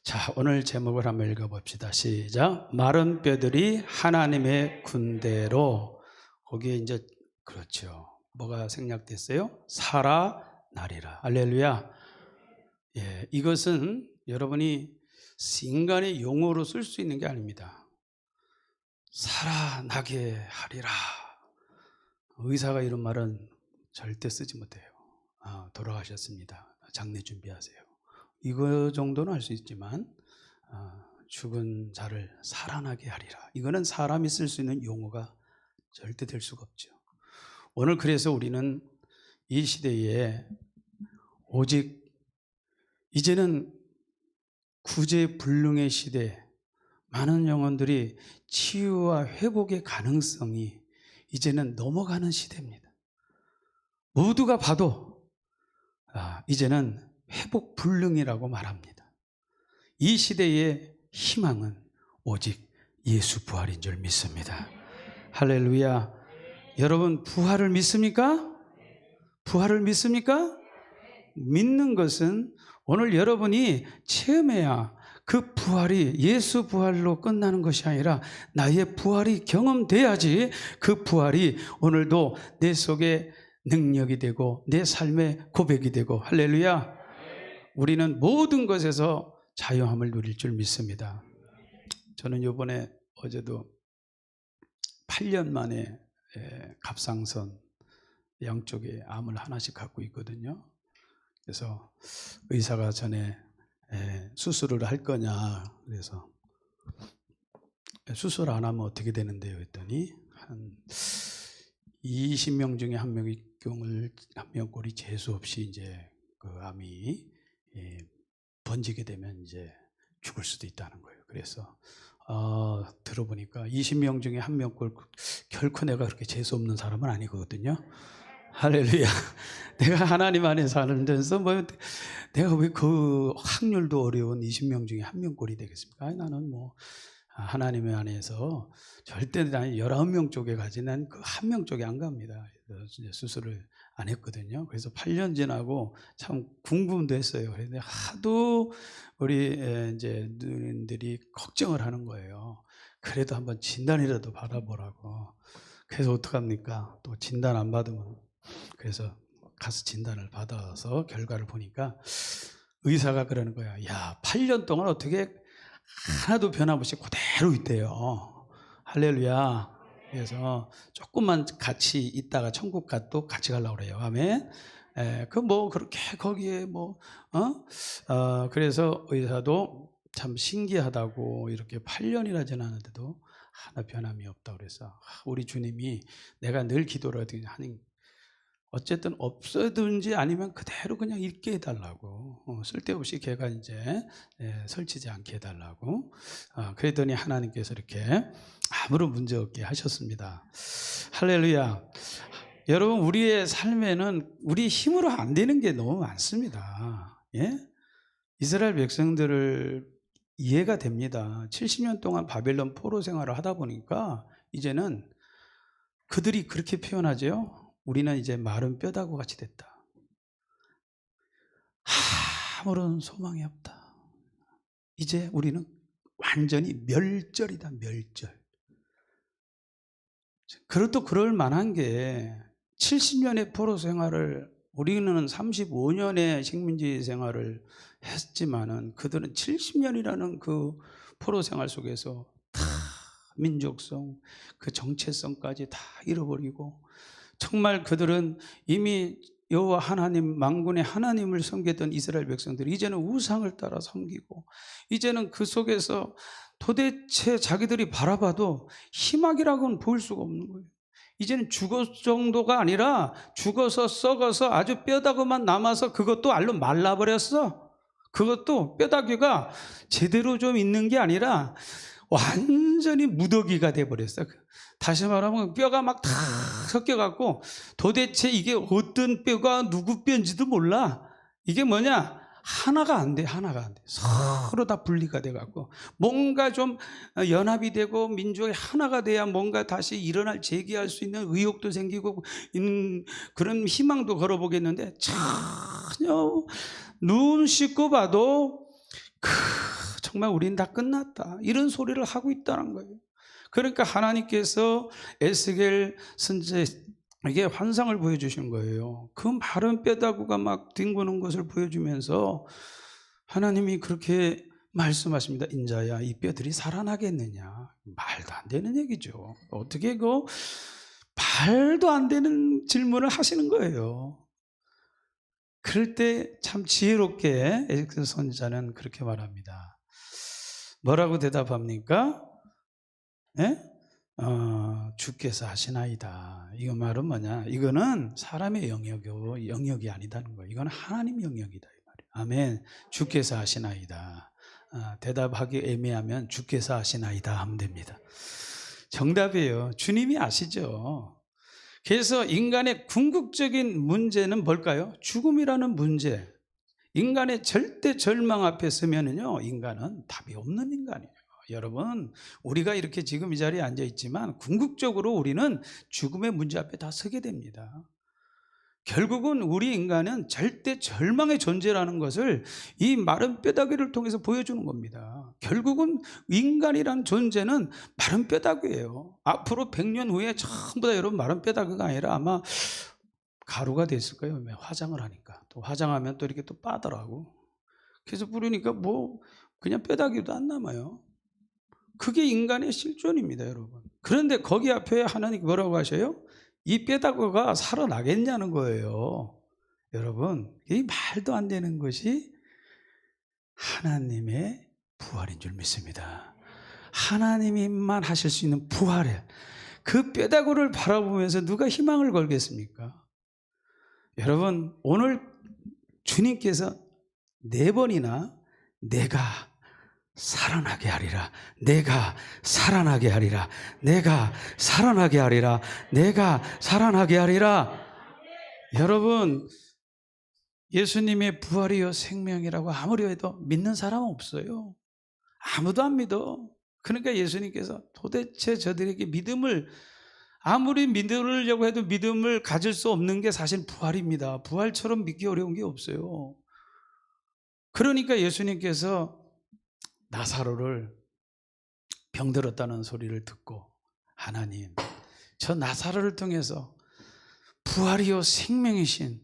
자, 오늘 제목을 한번 읽어봅시다. 시작. 마른 뼈들이 하나님의 군대로. 거기에 이제 그렇죠. 뭐가 생략됐어요? 살아나리라. 할렐루야. 예, 이것은 여러분이 인간의 용어로 쓸 수 있는 게 아닙니다. 살아나게 하리라. 의사가 이런 말은 절대 쓰지 못해요. 돌아가셨습니다. 장례 준비하세요. 이거 정도는 할 수 있지만 죽은 자를 살아나게 하리라. 이거는 사람이 쓸 수 있는 용어가 절대 될 수가 없죠. 오늘 그래서 우리는 이 시대에 오직 이제는 구제불능의 시대, 많은 영혼들이 치유와 회복의 가능성이 이제는 넘어가는 시대입니다. 모두가 봐도 이제는 회복불능이라고 말합니다. 이 시대의 희망은 오직 예수 부활인 줄 믿습니다. 할렐루야. 여러분 부활을 믿습니까? 부활을 믿습니까? 믿는 것은 오늘 여러분이 체험해야 그 부활이 예수 부활로 끝나는 것이 아니라 나의 부활이 경험돼야지 그 부활이 오늘도 내 속에 능력이 되고 내 삶의 고백이 되고. 할렐루야. 우리는 모든 것에서 자유함을 누릴 줄 믿습니다. 저는 이번에 어제도 8년 만에 갑상선 양쪽에 암을 하나씩 갖고 있거든요. 그래서 의사가 전에 수술을 할 거냐, 그래서 수술 안 하면 어떻게 되는데요 했더니 한 20명 중에 한 명 꼴이 재수 없이 이제 그 암이 번지게 되면 이제 죽을 수도 있다는 거예요. 그래서 들어보니까 20명 중에 한 명 꼴 결코 내가 그렇게 재수 없는 사람은 아니거든요. 할렐루야. 내가 하나님 안에 사는 데서 내가 왜 그 확률도 어려운 20명 중에 한 명 꼴이 되겠습니까? 나는 하나님 안에서 절대 난 19명 쪽에 가지 난 그 한 명 쪽에 안 갑니다. 그래서 이제 수술을 안 했거든요. 그래서 8년 지나고 참 궁금도 했어요. 그런데 하도 우리 이제 누님들이 걱정을 하는 거예요. 그래도 한번 진단이라도 받아보라고. 그래서 어떡합니까? 또 진단 안 받으면. 그래서 가서 진단을 받아서 결과를 보니까 의사가 그러는 거야. 야, 8년 동안 어떻게 하나도 변함없이 그대로 있대요. 할렐루야. 그래서 조금만 같이 있다가 천국 또 같이 가려고 그래요. 아멘. 그렇게 거기에 그래서 의사도 참 신기하다고, 이렇게 8년이나 지났는데도 하나 변함이 없다고 그래서 우리 주님이 내가 늘 기도를 하니 어쨌든 없어든지 아니면 그대로 그냥 있게 해달라고, 쓸데없이 걔가 이제 설치지 않게 해달라고. 그랬더니 하나님께서 이렇게 아무런 문제 없게 하셨습니다. 할렐루야. 여러분, 우리의 삶에는 우리 힘으로 안 되는 게 너무 많습니다. 예? 이스라엘 백성들을 이해가 됩니다. 70년 동안 바벨론 포로 생활을 하다 보니까 이제는 그들이 그렇게 표현하죠. 우리는 이제 마른 뼈다구 같이 됐다. 아무런 소망이 없다. 이제 우리는 완전히 멸절이다. 멸절. 그래도 그럴 만한 게 70년의 포로 생활을, 우리는 35년의 식민지 생활을 했지만은 그들은 70년이라는 그 포로 생활 속에서 다 민족성, 그 정체성까지 다 잃어버리고, 정말 그들은 이미 여호와 하나님, 만군의 하나님을 섬기던 이스라엘 백성들이 이제는 우상을 따라 섬기고, 이제는 그 속에서 도대체 자기들이 바라봐도 희망이라고는 보일 수가 없는 거예요. 이제는 죽을 정도가 아니라 죽어서 썩어서 아주 뼈다귀만 남아서 그것도 알로 말라버렸어. 그것도 뼈다귀가 제대로 좀 있는 게 아니라 완전히 무더기가 돼버렸어. 다시 말하면 뼈가 막 다 섞여갖고 도대체 이게 어떤 뼈가 누구 뼈인지도 몰라. 이게 뭐냐? 하나가 안 돼. 하나가 안 돼. 서로 다 분리가 돼갖고 뭔가 좀 연합이 되고 민족이 하나가 돼야 뭔가 다시 일어날, 재기할 수 있는 의욕도 생기고 그런 희망도 걸어보겠는데 전혀 눈 씻고 봐도 정말 우린 다 끝났다, 이런 소리를 하고 있다는 거예요. 그러니까 하나님께서 에스겔 선지자에게 환상을 보여주신 거예요. 그 마른 뼈다구가 막 뒹구는 것을 보여주면서 하나님이 그렇게 말씀하십니다. 인자야, 이 뼈들이 살아나겠느냐? 말도 안 되는 얘기죠. 어떻게 그 말도 안 되는 질문을 하시는 거예요. 그럴 때 참 지혜롭게 에스겔 선지자는 그렇게 말합니다. 뭐라고 대답합니까? 예? 주께서 하시나이다. 이거 말은 뭐냐? 이거는 사람의 영역이 아니다는 거예요. 이건 하나님 영역이다, 이 말이에요. 아멘. 주께서 하시나이다. 대답하기 애매하면 주께서 하시나이다 하면 됩니다. 정답이에요. 주님이 아시죠. 그래서 인간의 궁극적인 문제는 뭘까요? 죽음이라는 문제. 인간의 절대 절망 앞에 서면은요, 인간은 답이 없는 인간이에요. 여러분, 우리가 이렇게 지금 이 자리에 앉아 있지만 궁극적으로 우리는 죽음의 문제 앞에 다 서게 됩니다. 결국은 우리 인간은 절대 절망의 존재라는 것을 이 마른 뼈다귀를 통해서 보여주는 겁니다. 결국은 인간이란 존재는 마른 뼈다귀예요. 앞으로 100년 후에 전부 다 여러분 마른 뼈다귀가 아니라 아마 가루가 됐을 거예요. 화장을 하니까. 또 화장하면 또 이렇게 또 빠더라고. 그래서 부르니까 뭐 그냥 뼈다귀도 안 남아요. 그게 인간의 실존입니다, 여러분. 그런데 거기 앞에 하나님 뭐라고 하셔요? 이 뼈다귀가 살아나겠냐는 거예요. 여러분, 이 말도 안 되는 것이 하나님의 부활인 줄 믿습니다. 하나님만 하실 수 있는 부활에 그 뼈다귀를 바라보면서 누가 희망을 걸겠습니까? 여러분, 오늘 주님께서 4번이나 내가 살아나게 하리라, 내가 살아나게 하리라, 내가 살아나게 하리라, 내가 살아나게 하리라. 여러분, 예수님의 부활이요 생명이라고 아무리 해도 믿는 사람은 없어요. 아무도 안 믿어. 그러니까 예수님께서 도대체 저들에게 믿음을, 아무리 믿으려고 해도 믿음을 가질 수 없는 게 사실 부활입니다. 부활처럼 믿기 어려운 게 없어요. 그러니까 예수님께서 나사로를 병들었다는 소리를 듣고, 하나님, 저 나사로를 통해서 부활이요 생명이신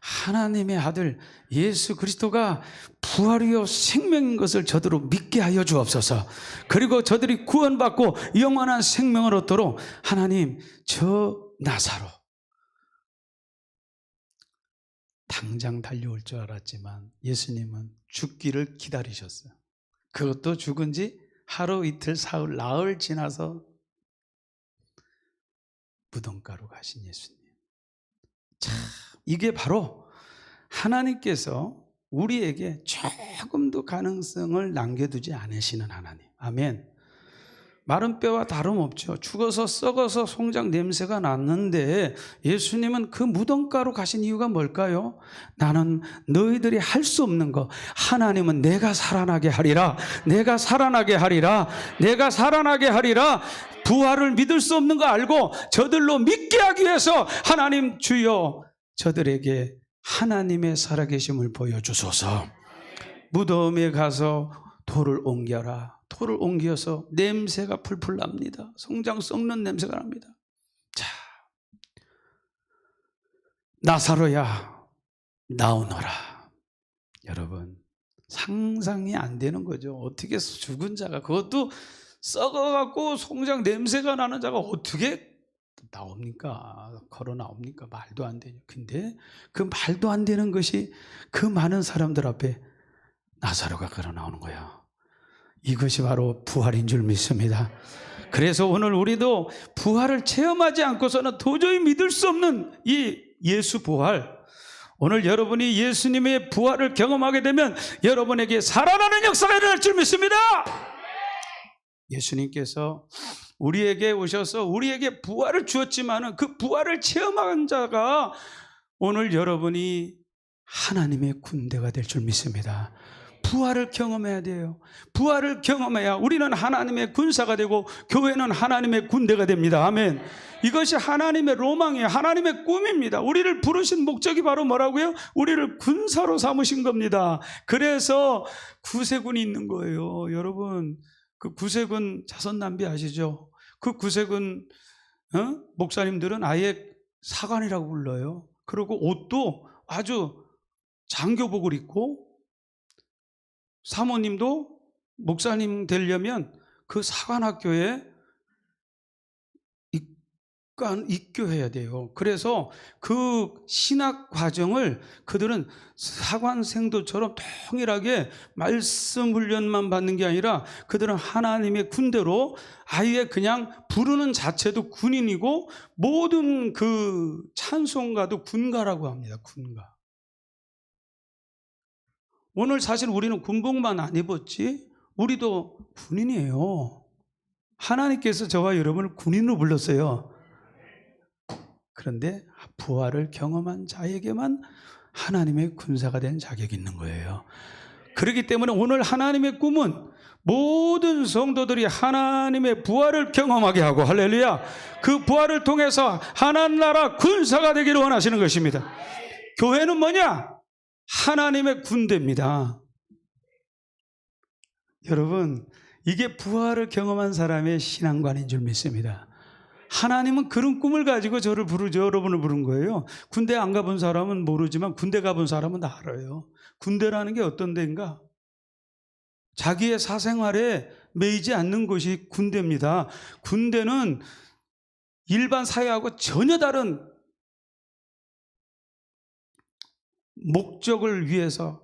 하나님의 아들 예수 그리스도가 부활이요 생명인 것을 저들로 믿게 하여 주옵소서. 그리고 저들이 구원받고 영원한 생명을 얻도록 하나님, 저 나사로 당장 달려올 줄 알았지만 예수님은 죽기를 기다리셨어요. 그것도 죽은 지 하루 이틀 사흘 나흘 지나서 무덤가로 가신 예수님. 참, 이게 바로 하나님께서 우리에게 조금도 가능성을 남겨두지 않으시는 하나님. 아멘. 마른 뼈와 다름없죠. 죽어서 썩어서 송장 냄새가 났는데 예수님은 그 무덤가로 가신 이유가 뭘까요? 나는 너희들이 할 수 없는 거, 하나님은 내가 살아나게 하리라, 내가 살아나게 하리라, 내가 살아나게 하리라. 부활을 믿을 수 없는 거 알고 저들로 믿게 하기 위해서 하나님, 주여 저들에게 하나님의 살아계심을 보여주소서. 무덤에 가서 돌을 옮겨라. 돌을 옮겨서 냄새가 풀풀 납니다. 송장 썩는 냄새가 납니다. 자, 나사로야 나오너라. 여러분, 상상이 안 되는 거죠. 어떻게 죽은 자가, 그것도 썩어갖고 송장 냄새가 나는 자가 어떻게 나옵니까? 걸어 나옵니까? 말도 안 되죠. 근데 그 말도 안 되는 것이 그 많은 사람들 앞에 나사로가 걸어 나오는 거야. 이것이 바로 부활인 줄 믿습니다. 그래서 오늘 우리도 부활을 체험하지 않고서는 도저히 믿을 수 없는 이 예수 부활, 오늘 여러분이 예수님의 부활을 경험하게 되면 여러분에게 살아나는 역사가 일어날 줄 믿습니다. 예수님께서 우리에게 오셔서 우리에게 부활을 주었지만 그 부활을 체험한 자가 오늘 여러분이 하나님의 군대가 될 줄 믿습니다. 부활을 경험해야 돼요. 부활을 경험해야 우리는 하나님의 군사가 되고 교회는 하나님의 군대가 됩니다. 아멘. 이것이 하나님의 로망이에요. 하나님의 꿈입니다. 우리를 부르신 목적이 바로 뭐라고요? 우리를 군사로 삼으신 겁니다. 그래서 구세군이 있는 거예요. 여러분, 그 구세군 자선남비 아시죠? 그 구세군 목사님들은 아예 사관이라고 불러요. 그리고 옷도 아주 장교복을 입고, 사모님도 목사님 되려면 그 사관학교에 입교해야 돼요. 그래서 그 신학 과정을 그들은 사관생도처럼 동일하게 말씀 훈련만 받는 게 아니라 그들은 하나님의 군대로 아예 그냥 부르는 자체도 군인이고 모든 그 찬송가도 군가라고 합니다. 군가. 오늘 사실 우리는 군복만 안 입었지 우리도 군인이에요. 하나님께서 저와 여러분을 군인으로 불렀어요. 그런데 부활을 경험한 자에게만 하나님의 군사가 된 자격이 있는 거예요. 그렇기 때문에 오늘 하나님의 꿈은 모든 성도들이 하나님의 부활을 경험하게 하고, 할렐루야, 그 부활을 통해서 하나님 나라 군사가 되기를 원하시는 것입니다. 교회는 뭐냐? 하나님의 군대입니다. 여러분, 이게 부활을 경험한 사람의 신앙관인 줄 믿습니다. 하나님은 그런 꿈을 가지고 여러분을 부른 거예요. 군대 안 가본 사람은 모르지만 군대 가본 사람은 다 알아요. 군대라는 게 어떤 데인가? 자기의 사생활에 매이지 않는 것이 군대입니다. 군대는 일반 사회하고 전혀 다른 목적을 위해서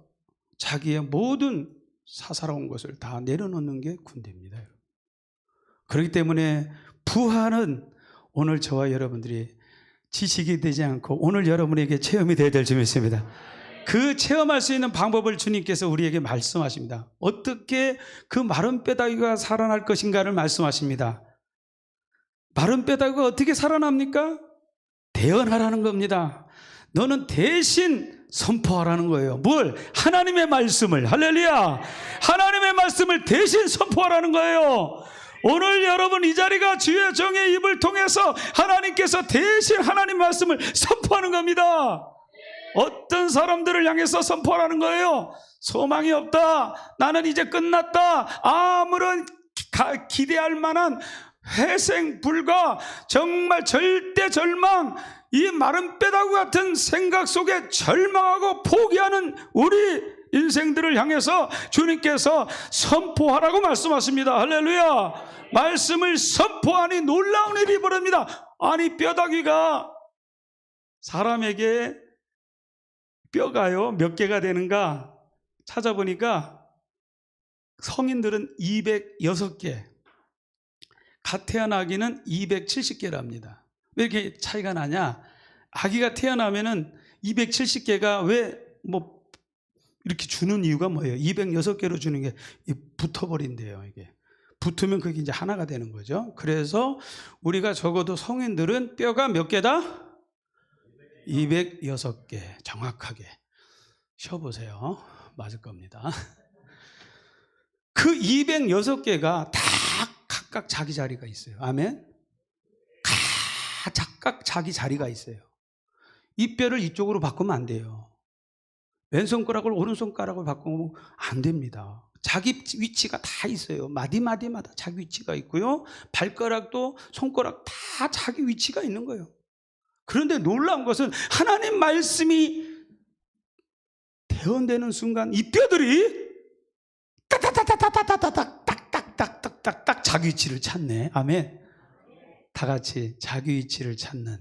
자기의 모든 사사로운 것을 다 내려놓는 게 군대입니다. 그렇기 때문에 부활은 오늘 저와 여러분들이 지식이 되지 않고 오늘 여러분에게 체험이 되어야 될 줄 믿습니다. 그 체험할 수 있는 방법을 주님께서 우리에게 말씀하십니다. 어떻게 그 마른 뼈다귀가 살아날 것인가를 말씀하십니다. 마른 뼈다귀가 어떻게 살아납니까? 대언하라는 겁니다. 너는 대신 선포하라는 거예요. 뭘? 하나님의 말씀을. 할렐루야! 하나님의 말씀을 대신 선포하라는 거예요. 오늘 여러분 이 자리가 주의 종의 입을 통해서 하나님께서 대신 하나님 말씀을 선포하는 겁니다. 어떤 사람들을 향해서 선포하라는 거예요? 소망이 없다, 나는 이제 끝났다, 아무런 기대할 만한 회생 불가, 정말 절대 절망, 이 마른 뼈다귀 같은 생각 속에 절망하고 포기하는 우리 인생들을 향해서 주님께서 선포하라고 말씀하십니다. 할렐루야! 말씀을 선포하니 놀라운 일이 벌어집니다. 아니, 뼈다귀가 사람에게 뼈가요 몇 개가 되는가 찾아보니까 성인들은 206개, 갓 태어난 아기는 270개랍니다. 왜 이렇게 차이가 나냐? 아기가 태어나면은 270개가 왜 이렇게 주는 이유가 뭐예요? 206개로 주는 게 붙어버린대요. 이게 붙으면 그게 이제 하나가 되는 거죠. 그래서 우리가 적어도 성인들은 뼈가 몇 개다? 206개. 정확하게 쉬어보세요. 맞을 겁니다. 그 206개가 다 각각 자기 자리가 있어요. 아멘. 각각 자기 자리가 있어요. 이 뼈를 이쪽으로 바꾸면 안 돼요. 왼손가락을 오른손가락으로 바꾸면 안 됩니다. 자기 위치가 다 있어요. 마디마디마다 자기 위치가 있고요. 발가락도 손가락 다 자기 위치가 있는 거예요. 그런데 놀라운 것은 하나님 말씀이 대언되는 순간 이 뼈들이 딱딱딱딱딱딱딱딱딱딱 자기 위치를 찾네. 아멘. 다 같이 자기 위치를 찾는,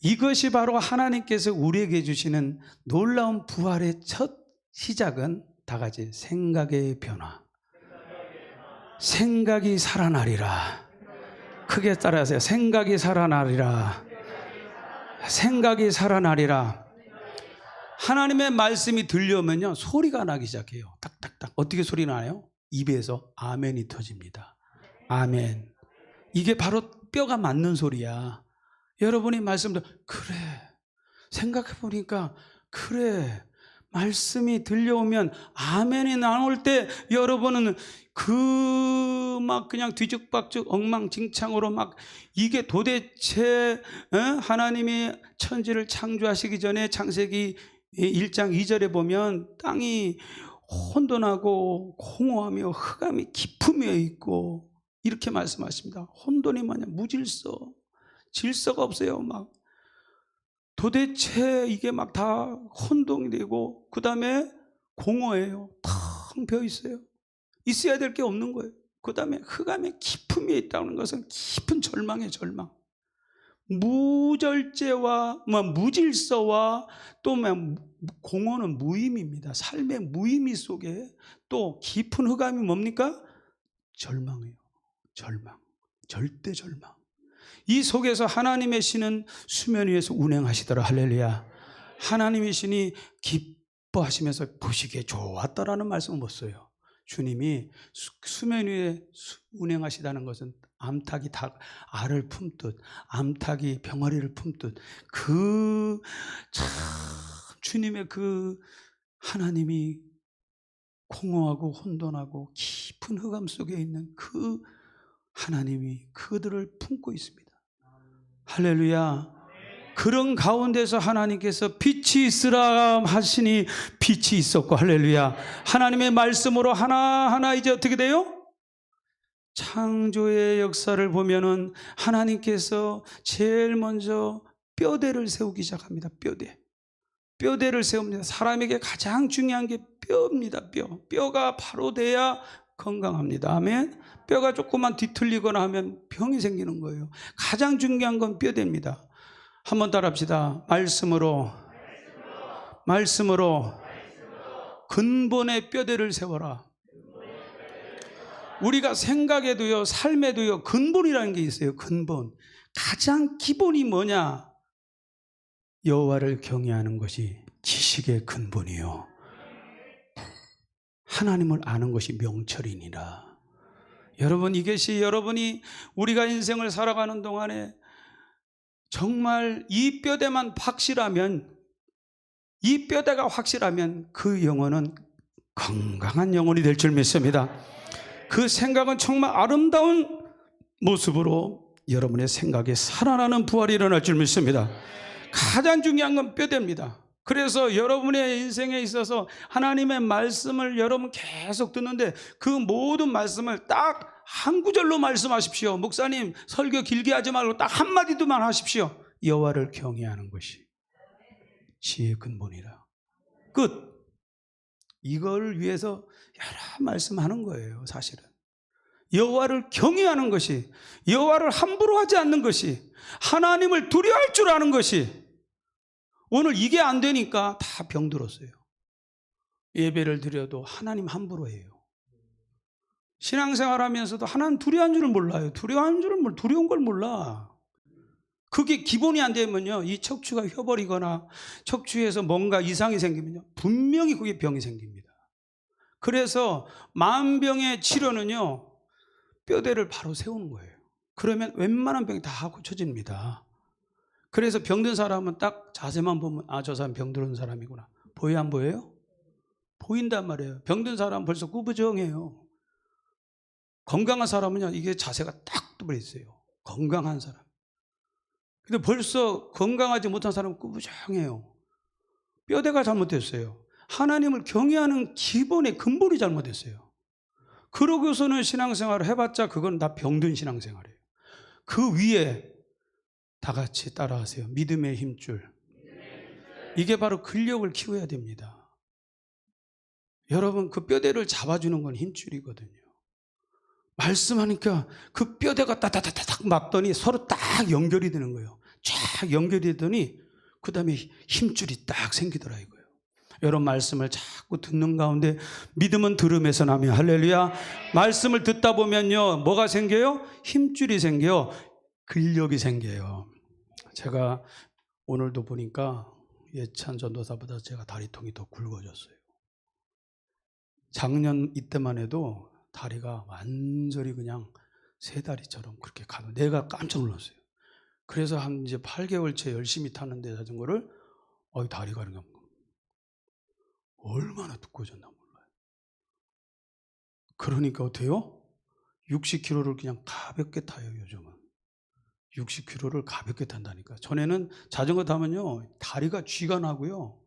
이것이 바로 하나님께서 우리에게 주시는 놀라운 부활의 첫 시작은 다 같이 생각의 변화. 생각이 살아나리라. 크게 따라하세요. 생각이 살아나리라. 생각이 살아나리라. 하나님의 말씀이 들려오면요 소리가 나기 시작해요. 딱딱딱. 어떻게 소리 나요? 입에서 아멘이 터집니다. 아멘. 이게 바로 뼈가 맞는 소리야. 여러분이 말씀도 그래, 생각해 보니까 그래, 말씀이 들려오면 아멘이 나올 때 여러분은 막 그냥 뒤죽박죽 엉망진창으로 막 이게 도대체 하나님이 천지를 창조하시기 전에 창세기 1장 2절에 보면 땅이 혼돈하고 공허하며 흑암이 깊음에 있고 이렇게 말씀하십니다. 혼돈이 뭐냐? 무질서, 질서가 없어요. 막 도대체 이게 막 다 혼동이 되고 그 다음에 공허해요. 텅 비어 있어요. 있어야 될 게 없는 거예요. 그 다음에 흑암의 깊음이 있다는 것은 깊은 절망의 절망. 무절제와 무질서와 또 공허는 무의미입니다. 삶의 무의미 속에 또 깊은 흑암이 뭡니까? 절망이에요. 절망, 절대 절망. 이 속에서 하나님의 신은 수면 위에서 운행하시더라. 할렐루야. 하나님의 신이 기뻐하시면서 보시기에 좋았더라는 말씀을 못 써요. 주님이 수면 위에 운행하시다는 것은 암탉이 알을 품듯, 암탉이 병아리를 품듯 참 주님의 하나님이 공허하고 혼돈하고 깊은 흑암 속에 있는 하나님이 그들을 품고 있습니다. 할렐루야. 그런 가운데서 하나님께서 빛이 있으라 하시니 빛이 있었고, 할렐루야. 하나님의 말씀으로 하나하나 이제 어떻게 돼요? 창조의 역사를 보면은 하나님께서 제일 먼저 뼈대를 세우기 시작합니다. 뼈대를 세웁니다. 사람에게 가장 중요한 게 뼈입니다. 뼈가 바로 돼야 건강합니다. 아멘. 뼈가 조금만 뒤틀리거나 하면 병이 생기는 거예요. 가장 중요한 건 뼈대입니다. 한번 따라합시다. 말씀으로 근본의 뼈대를 세워라. 우리가 생각에도요, 삶에도요, 근본이라는 게 있어요. 근본. 가장 기본이 뭐냐? 여호와를 경외하는 것이 지식의 근본이요, 하나님을 아는 것이 명철이니라. 여러분, 이것이 여러분이 우리가 인생을 살아가는 동안에 정말 이 뼈대만 확실하면, 이 뼈대가 확실하면 그 영혼은 건강한 영혼이 될 줄 믿습니다. 그 생각은 정말 아름다운 모습으로 여러분의 생각에 살아나는 부활이 일어날 줄 믿습니다. 가장 중요한 건 뼈대입니다. 그래서 여러분의 인생에 있어서 하나님의 말씀을 여러분 계속 듣는데 그 모든 말씀을 딱 한 구절로 말씀하십시오. 목사님 설교 길게 하지 말고 딱 한마디도만 하십시오. 여호와를 경외하는 것이 지혜의 근본이라. 끝. 이걸 위해서 여러 말씀하는 거예요. 사실은 여호와를 경외하는 것이, 여호와를 함부로 하지 않는 것이, 하나님을 두려워할 줄 아는 것이, 오늘 이게 안 되니까 다 병들었어요. 예배를 드려도 하나님 함부로 해요. 신앙생활 하면서도 하나님 두려워하는 줄을 몰라요. 두려운 걸 몰라. 그게 기본이 안 되면요, 이 척추가 휘어버리거나 척추에서 뭔가 이상이 생기면요, 분명히 그게 병이 생깁니다. 그래서 만병의 치료는요, 뼈대를 바로 세우는 거예요. 그러면 웬만한 병이 다 고쳐집니다. 그래서 병든 사람은 딱 자세만 보면 저 사람 병든 사람이구나. 보여요, 안 보여요? 보인단 말이에요. 병든 사람은 벌써 꾸부정해요. 건강한 사람은요, 이게 자세가 딱 뚫려 있어요. 건강한 사람. 근데 벌써 건강하지 못한 사람은 꾸부정해요. 뼈대가 잘못됐어요. 하나님을 경외하는 기본의 근본이 잘못됐어요. 그러고서는 신앙생활을 해봤자 그건 다 병든 신앙생활이에요. 그 위에 다 같이 따라하세요. 믿음의 힘줄. 이게 바로 근력을 키워야 됩니다. 여러분, 그 뼈대를 잡아주는 건 힘줄이거든요. 말씀하니까 그 뼈대가 따다다닥 맞더니 서로 딱 연결이 되는 거예요. 쫙 연결이 되더니 그 다음에 힘줄이 딱 생기더라 이거예요. 여러분, 말씀을 자꾸 듣는 가운데 믿음은 들음에서 나며, 할렐루야. 말씀을 듣다 보면요, 뭐가 생겨요? 힘줄이 생겨요. 근력이 생겨요. 제가 오늘도 보니까 예찬 전도사보다 제가 다리통이 더 굵어졌어요. 작년 이때만 해도 다리가 완전히 그냥 새 다리처럼 그렇게 가는, 내가 깜짝 놀랐어요. 그래서 한 이제 8개월째 열심히 타는데 자전거를 다리가 그냥 얼마나 두꺼워졌나 몰라요. 그러니까 어때요? 60km를 그냥 가볍게 타요. 요즘은 60km를 가볍게 탄다니까. 전에는 자전거 타면요 다리가 쥐가 나고요.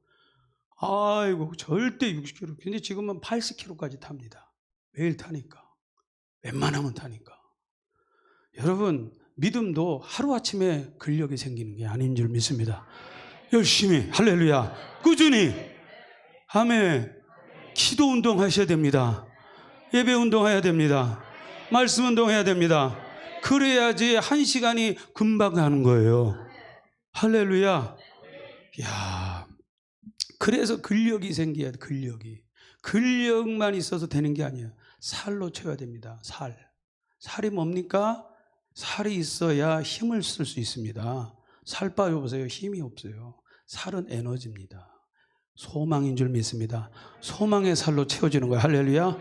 아이고 절대 60km. 근데 지금은 80km까지 탑니다. 매일 타니까. 웬만하면 타니까. 여러분 믿음도 하루아침에 근력이 생기는 게 아닌 줄 믿습니다. 열심히 할렐루야 꾸준히 아멘. 기도 운동 하셔야 됩니다. 예배 운동해야 됩니다. 말씀 운동해야 됩니다. 그래야지 1시간이 금방 가는 거예요. 할렐루야. 야, 그래서 근력이 생겨야 돼. 근력만 있어서 되는 게 아니에요. 살로 채워야 됩니다. 살이 뭡니까? 살이 있어야 힘을 쓸 수 있습니다. 살 빠져보세요. 힘이 없어요. 살은 에너지입니다. 소망인 줄 믿습니다. 소망의 살로 채워지는 거예요. 할렐루야.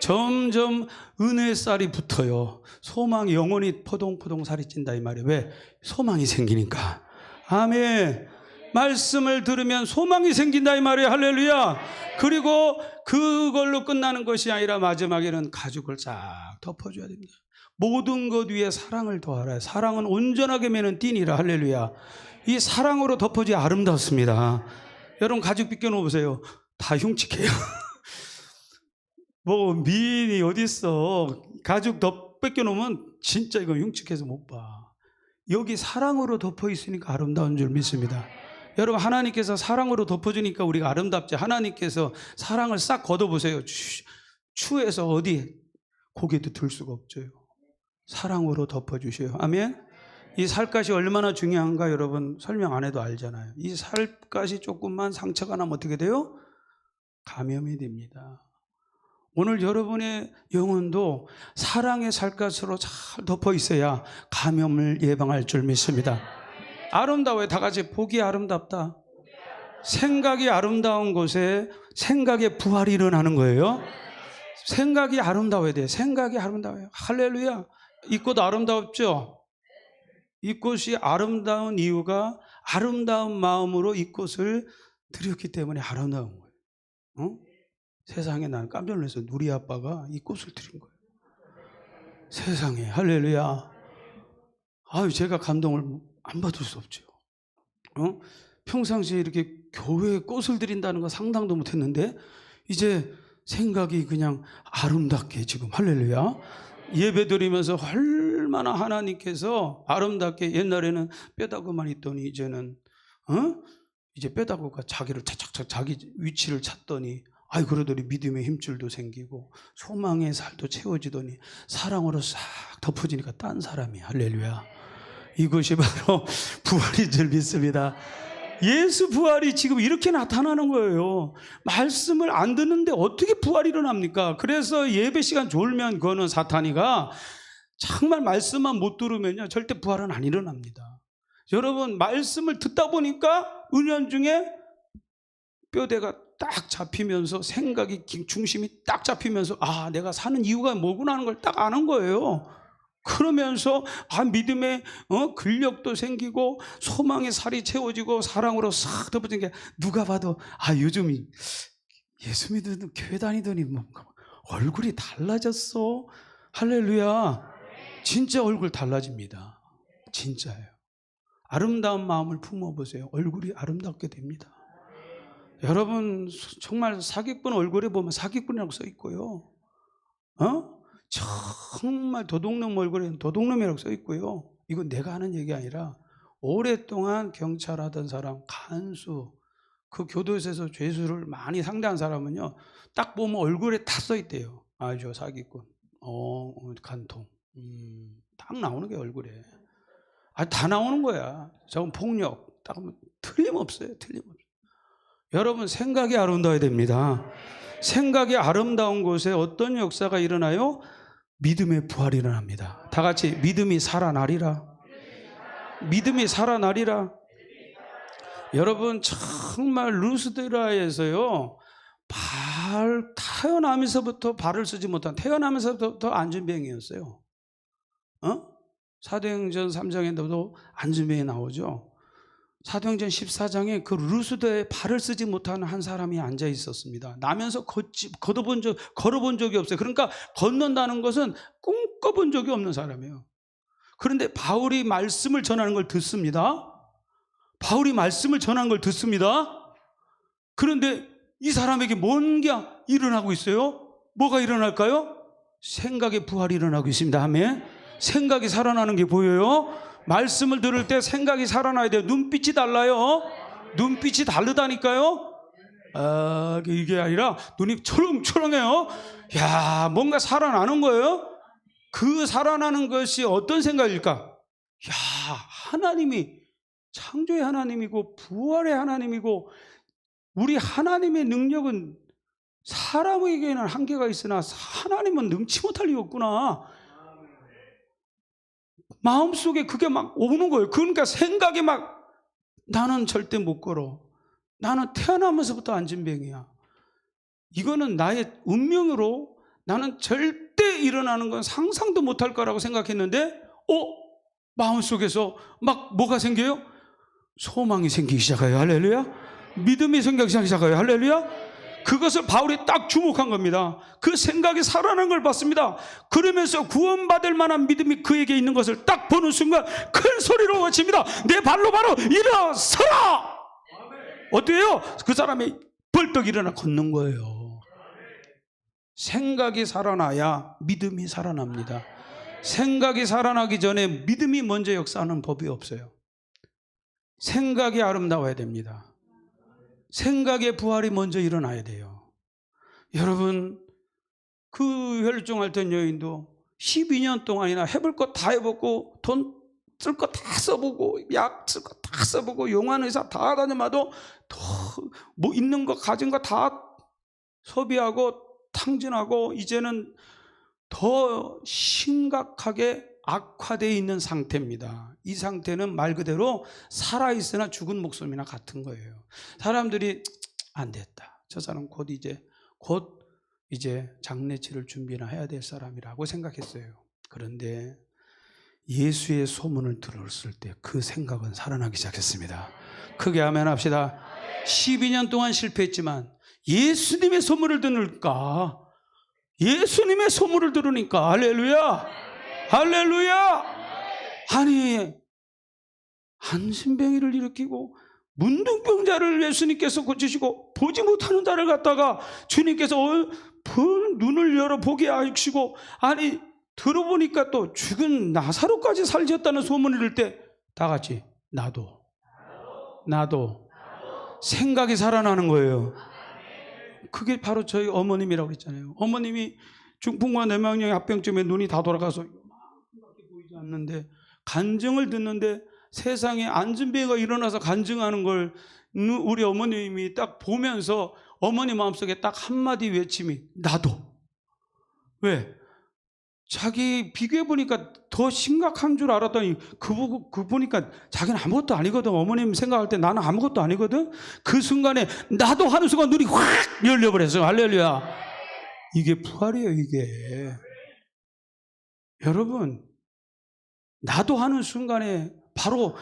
점점 은혜의 쌀이 붙어요. 소망이 영원히 포동포동 살이 찐다 이 말이에요. 왜? 소망이 생기니까. 아멘. 말씀을 들으면 소망이 생긴다 이 말이에요. 할렐루야. 그리고 그걸로 끝나는 것이 아니라 마지막에는 가죽을 싹 덮어줘야 됩니다. 모든 것 위에 사랑을 더하라. 사랑은 온전하게 매는 띠니라. 할렐루야. 이 사랑으로 덮어지 아름답습니다. 여러분 가죽 벗겨 놓으세요. 다 흉측해요. 뭐 미인이 어디 있어. 가죽 벗겨 놓으면 진짜 이거 흉측해서 못 봐. 여기 사랑으로 덮어 있으니까 아름다운 줄 믿습니다. 여러분 하나님께서 사랑으로 덮어주니까 우리가 아름답지. 하나님께서 사랑을 싹 걷어보세요. 추해서 어디 고개도 들 수가 없죠. 사랑으로 덮어주셔요. 아멘. 이 살갗이 얼마나 중요한가 여러분 설명 안 해도 알잖아요. 이 살갗이 조금만 상처가 나면 어떻게 돼요? 감염이 됩니다. 오늘 여러분의 영혼도 사랑의 살갗으로 잘 덮어 있어야 감염을 예방할 줄 믿습니다. 아름다워요. 다 같이 보기 아름답다. 생각이 아름다운 곳에 생각의 부활이 일어나는 거예요. 생각이 아름다워야 돼요. 생각이 아름다워요. 할렐루야. 이 꽃 아름답죠? 이 꽃이 아름다운 이유가 아름다운 마음으로 이 꽃을 드렸기 때문에 아름다운 거예요. 세상에 나는 깜짝 놀랐어요. 우리 아빠가 이 꽃을 드린 거예요. 세상에 할렐루야. 아유 제가 감동을 안 받을 수 없죠. 평상시에 이렇게 교회에 꽃을 드린다는 거 상상도 못했는데 이제 생각이 그냥 아름답게 지금 할렐루야. 예배 드리면서 얼마나 하나님께서 아름답게 옛날에는 뼈다구만 있더니 이제는 이제 뼈다구가 자기를 착착착 자기 위치를 찾더니 그러더니 믿음의 힘줄도 생기고 소망의 살도 채워지더니 사랑으로 싹 덮어지니까 딴 사람이 할렐루야. 이것이 바로 부활인 줄 믿습니다. 예수 부활이 지금 이렇게 나타나는 거예요. 말씀을 안 듣는데 어떻게 부활이 일어납니까? 그래서 예배 시간 졸면 그거는 사탄이가 정말 말씀만 못 들으면요 절대 부활은 안 일어납니다. 여러분 말씀을 듣다 보니까 은연중에 뼈대가 딱 잡히면서 생각이 중심이 딱 잡히면서 내가 사는 이유가 뭐구나 하는 걸 딱 아는 거예요. 그러면서 믿음의 근력도 생기고 소망의 살이 채워지고 사랑으로 싹 덮어진 게 누가 봐도 요즘 예수 믿는 교회 다니더니 뭔가 얼굴이 달라졌어. 할렐루야. 진짜 얼굴 달라집니다. 진짜예요. 아름다운 마음을 품어보세요. 얼굴이 아름답게 됩니다. 여러분 정말 사기꾼 얼굴에 보면 사기꾼이라고 써 있고요. 정말 도둑놈 얼굴에는 도둑놈이라고 써 있고요. 이건 내가 하는 얘기 아니라 오랫동안 경찰하던 사람, 간수, 그 교도소에서 죄수를 많이 상대한 사람은요 딱 보면 얼굴에 다 써 있대요. 저 사기꾼, 간통, 딱 나오는 게 얼굴에. 다 나오는 거야. 저건 폭력, 딱 보면 틀림없어요. 틀림없어요. 여러분 생각이 아름다워야 됩니다. 생각이 아름다운 곳에 어떤 역사가 일어나요? 믿음의 부활이 일어납니다. 다 같이 믿음이 살아나리라. 믿음이 살아나리라. 여러분 정말 루스드라에서요 태어나면서부터 발을 쓰지 못한 태어나면서부터 사도행전 14장에 그 루스더에 발을 쓰지 못하는 한 사람이 앉아 있었습니다. 나면서 걸어본 적이 없어요. 그러니까 걷는다는 것은 꿈꿔본 적이 없는 사람이에요. 그런데 바울이 말씀을 전하는 걸 듣습니다. 바울이 말씀을 전하는 걸 듣습니다. 그런데 이 사람에게 뭔가 일어나고 있어요. 뭐가 일어날까요? 생각의 부활이 일어나고 있습니다. 아멘. 생각이 살아나는 게 보여요. 말씀을 들을 때 생각이 살아나야 돼요. 눈빛이 달라요. 눈빛이 다르다니까요. 이게 아니라 눈이 초롱초롱해요. 야, 뭔가 살아나는 거예요. 그 살아나는 것이 어떤 생각일까? 야, 하나님이 창조의 하나님이고 부활의 하나님이고, 우리 하나님의 능력은 사람에게는 한계가 있으나 하나님은 능치 못할 리 없구나. 마음속에 그게 막 오는 거예요. 그러니까 생각이 막, 나는 절대 못 걸어. 나는 태어나면서부터 안진뱅이야. 이거는 나의 운명으로 나는 절대 일어나는 건 상상도 못할 거라고 생각했는데, 마음속에서 막 뭐가 생겨요? 소망이 생기기 시작해요. 할렐루야. 믿음이 생기기 시작해요. 할렐루야. 그것을 바울이 딱 주목한 겁니다. 그 생각이 살아나는 걸 봤습니다. 그러면서 구원받을 만한 믿음이 그에게 있는 것을 딱 보는 순간 큰 소리로 외칩니다. 내 발로 바로 일어서라. 어때요? 그 사람이 벌떡 일어나 걷는 거예요. 생각이 살아나야 믿음이 살아납니다. 생각이 살아나기 전에 믿음이 먼저 역사하는 법이 없어요. 생각이 아름다워야 됩니다. 생각의 부활이 먼저 일어나야 돼요. 여러분, 그 혈중할던 여인도 12년 동안이나 해볼 것 다 해보고, 돈 쓸 거 다 써보고, 약 쓸 거 다 써보고, 용한 의사 다 다녀봐도 뭐 있는 거 가진 거 다 소비하고 탕진하고, 이제는 더 심각하게 악화되어 있는 상태입니다. 이 상태는 말 그대로 살아있으나 죽은 목숨이나 같은 거예요. 사람들이 안 됐다, 저 사람 곧 이제 장례치를 준비나 해야 될 사람이라고 생각했어요. 그런데 예수의 소문을 들었을 때 그 생각은 살아나기 시작했습니다. 크게 아멘 합시다. 12년 동안 실패했지만 예수님의 소문을 들으니까, 예수님의 소문을 들으니까, 할렐루야, 할렐루야. 아니, 안진뱅이를 일으키고 문둥병자를 예수님께서 고치시고 보지 못하는 자를 갖다가 주님께서 눈을 열어 보게 하시고, 아니 들어보니까 또 죽은 나사로까지 살렸다는 소문을 들을 때 다 같이 나도 생각이 살아나는 거예요. 그게 바로 저희 어머님이라고 그랬잖아요. 어머님이 중풍과 뇌망령의 합병증에 눈이 다 돌아가서 이만큼밖에 보이지 않는데, 간증을 듣는데 세상에 안진뱅이가 일어나서 간증하는 걸 우리 어머님이 딱 보면서 어머니 마음속에 딱 한마디 외침이 나도. 왜? 자기 비교해보니까 더 심각한 줄 알았더니 그 보니까 자기는 아무것도 아니거든. 어머님 생각할 때 나는 아무것도 아니거든. 그 순간에 나도 하는 순간 눈이 확 열려버렸어요. 할렐루야. 이게 부활이에요. 이게 여러분, 나도 하는 순간에 바로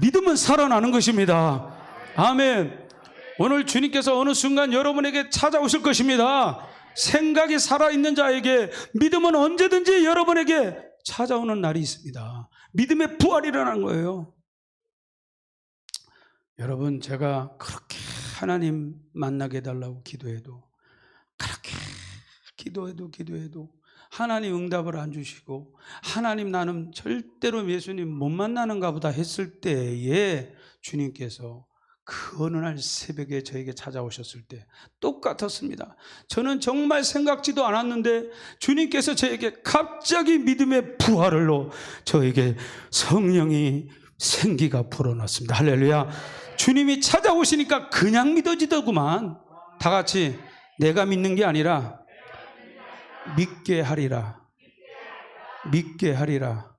믿음은 살아나는 것입니다. 아멘. 오늘 주님께서 어느 순간 여러분에게 찾아오실 것입니다. 생각이 살아있는 자에게 믿음은 언제든지 여러분에게 찾아오는 날이 있습니다. 믿음의 부활이 일어난 거예요. 여러분, 제가 그렇게 하나님 만나게 해달라고 기도해도, 그렇게 기도해도 하나님 응답을 안 주시고, 하나님 나는 절대로 예수님 못 만나는가 보다 했을 때에 주님께서 그 어느 날 새벽에 저에게 찾아오셨을 때 똑같았습니다. 저는 정말 생각지도 않았는데 주님께서 저에게 갑자기 믿음의 부활로 저에게 성령이 생기가 불어났습니다. 할렐루야. 주님이 찾아오시니까 그냥 믿어지더구만. 다 같이 내가 믿는 게 아니라 믿게 하리라. 믿게 하리라.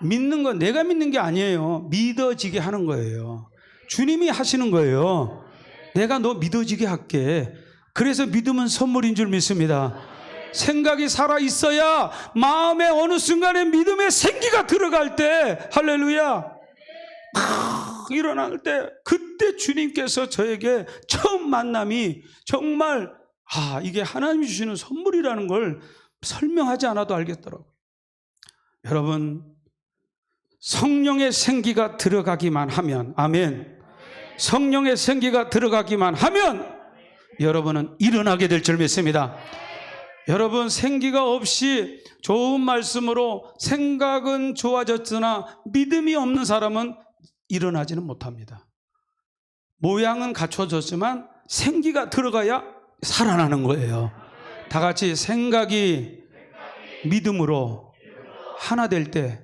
믿는 건 내가 믿는 게 아니에요. 믿어지게 하는 거예요. 주님이 하시는 거예요. 내가 너 믿어지게 할게. 그래서 믿음은 선물인 줄 믿습니다. 생각이 살아있어야 마음에 어느 순간에 믿음의 생기가 들어갈 때, 할렐루야, 일어날 때 그때 주님께서 저에게 처음 만남이 정말 이게 하나님이 주시는 선물이라는 걸 설명하지 않아도 알겠더라고요. 여러분, 성령의 생기가 들어가기만 하면, 아멘, 성령의 생기가 들어가기만 하면 여러분은 일어나게 될 줄 믿습니다. 여러분, 생기가 없이 좋은 말씀으로 생각은 좋아졌으나 믿음이 없는 사람은 일어나지는 못합니다. 모양은 갖춰졌지만 생기가 들어가야 살아나는 거예요. 다 같이 생각이 믿음으로 하나 될 때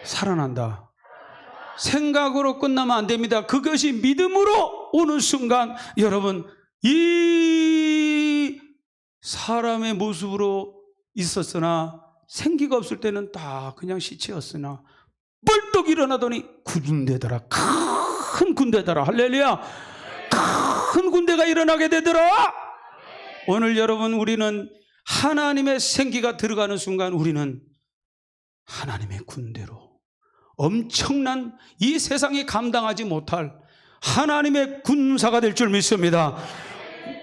살아난다. 생각으로 끝나면 안 됩니다. 그것이 믿음으로 오는 순간 여러분, 이 사람의 모습으로 있었으나 생기가 없을 때는 다 그냥 시체였으나 벌떡 일어나더니 군대더라, 큰 군대더라. 할렐루야. 큰 군대가 일어나게 되더라. 오늘 여러분, 우리는 하나님의 생기가 들어가는 순간 우리는 하나님의 군대로 엄청난 이 세상이 감당하지 못할 하나님의 군사가 될 줄 믿습니다.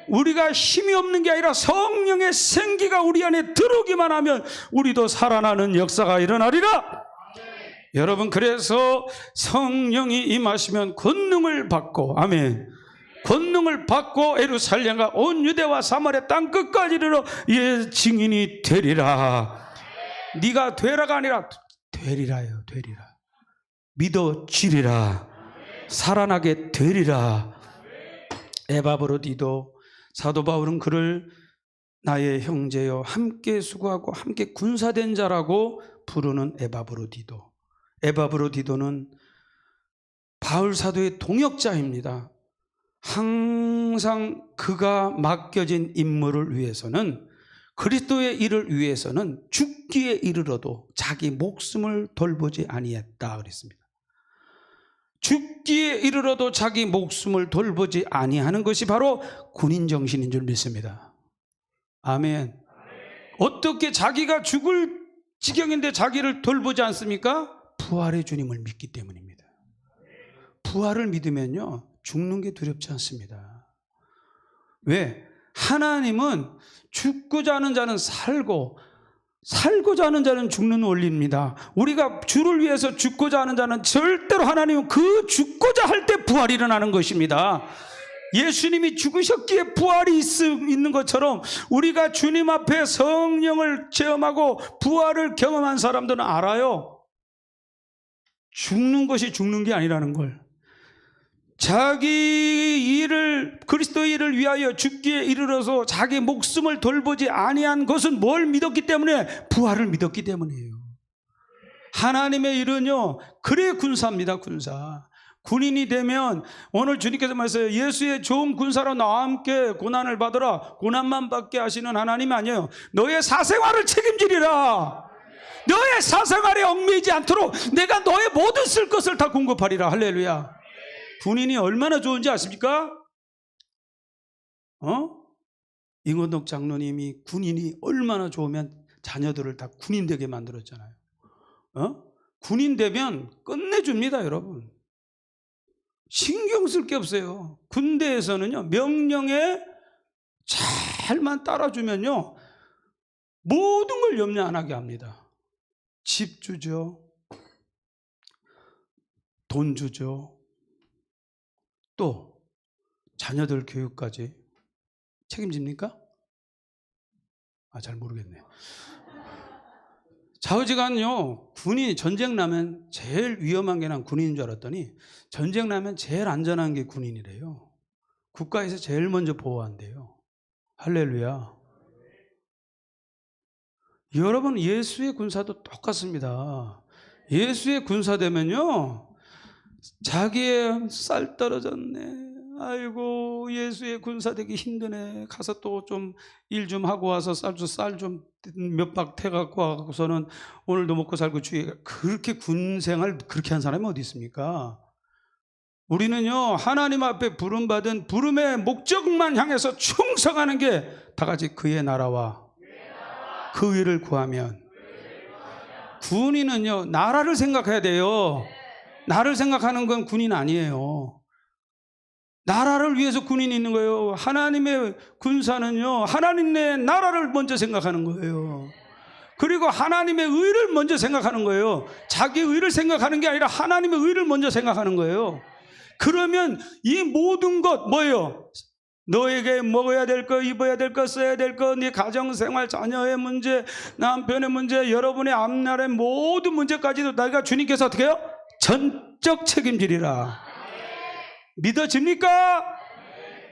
우리가 힘이 없는 게 아니라 성령의 생기가 우리 안에 들어오기만 하면 우리도 살아나는 역사가 일어나리라. 여러분, 그래서 성령이 임하시면 권능을 받고, 아멘, 권능을 받고 예루살렘과 온 유대와 사마리아 땅 끝까지 이르러 예 증인이 되리라. 네가 되라가 아니라 되리라요. 되리라. 믿어지리라. 살아나게 되리라. 에바브로디도 사도 바울은 그를 나의 형제여 함께 수고하고 함께 군사된 자라고 부르는 에바브로디도. 에바브로디도는 바울 사도의 동역자입니다. 항상 그가 맡겨진 임무를 위해서는, 그리스도의 일을 위해서는 죽기에 이르러도 자기 목숨을 돌보지 아니했다 그랬습니다. 죽기에 이르러도 자기 목숨을 돌보지 아니하는 것이 바로 군인 정신인 줄 믿습니다. 아멘. 어떻게 자기가 죽을 지경인데 자기를 돌보지 않습니까? 부활의 주님을 믿기 때문입니다. 부활을 믿으면요, 죽는 게 두렵지 않습니다. 왜? 하나님은 죽고자 하는 자는 살고, 살고자 하는 자는 죽는 원리입니다. 우리가 주를 위해서 죽고자 하는 자는 절대로, 하나님은 그 죽고자 할 때 부활이 일어나는 것입니다. 예수님이 죽으셨기에 부활이 있는 것처럼 우리가 주님 앞에 성령을 체험하고 부활을 경험한 사람들은 알아요. 죽는 것이 죽는 게 아니라는 걸. 자기 일을, 그리스도의 일을 위하여 죽기에 이르러서 자기 목숨을 돌보지 아니한 것은 뭘 믿었기 때문에? 부활을 믿었기 때문이에요. 하나님의 일은요, 그래 군사입니다. 군사. 군인이 되면, 오늘 주님께서 말씀하세요. 예수의 좋은 군사로 나와 함께 고난을 받으라. 고난만 받게 하시는 하나님이 아니에요. 너의 사생활을 책임지리라. 너의 사생활에 얽매이지 않도록 내가 너의 모든 쓸 것을 다 공급하리라. 할렐루야. 군인이 얼마나 좋은지 아십니까? 임원덕 장로님이 군인이 얼마나 좋으면 자녀들을 다 군인 되게 만들었잖아요. 군인 되면 끝내줍니다, 여러분. 신경 쓸 게 없어요. 군대에서는요, 명령에 잘만 따라주면요, 모든 걸 염려 안 하게 합니다. 집 주죠. 돈 주죠. 또 자녀들 교육까지 책임집니까? 잘 모르겠네. 좌우지간요, 군인이 전쟁 나면 제일 위험한 게 난 군인인 줄 알았더니 전쟁 나면 제일 안전한 게 군인이래요. 국가에서 제일 먼저 보호한대요. 할렐루야. 여러분, 예수의 군사도 똑같습니다. 예수의 군사 되면요, 자기의 쌀 떨어졌네, 아이고 예수의 군사 되기 힘드네, 가서 또 좀 일 좀 하고 와서 쌀 좀 몇 박 태갖고 와서는 오늘도 먹고 살고 주의. 그렇게 군생활 그렇게 한 사람이 어디 있습니까? 우리는요, 하나님 앞에 부름받은 부름의 목적만 향해서 충성하는 게 다 같이 그의 나라와 그 일을 구하면. 군인은요, 나라를 생각해야 돼요. 나를 생각하는 건 군인 아니에요. 나라를 위해서 군인이 있는 거예요. 하나님의 군사는요, 하나님의 나라를 먼저 생각하는 거예요. 그리고 하나님의 의를 먼저 생각하는 거예요. 자기 의를 생각하는 게 아니라 하나님의 의를 먼저 생각하는 거예요. 그러면 이 모든 것 뭐예요? 너에게 먹어야 될 거, 입어야 될 거, 써야 될 거, 네 가정생활, 자녀의 문제, 남편의 문제, 여러분의 앞날의 모든 문제까지도 내가 주님께서 어떻게 해요? 전적 책임지리라. 믿어집니까?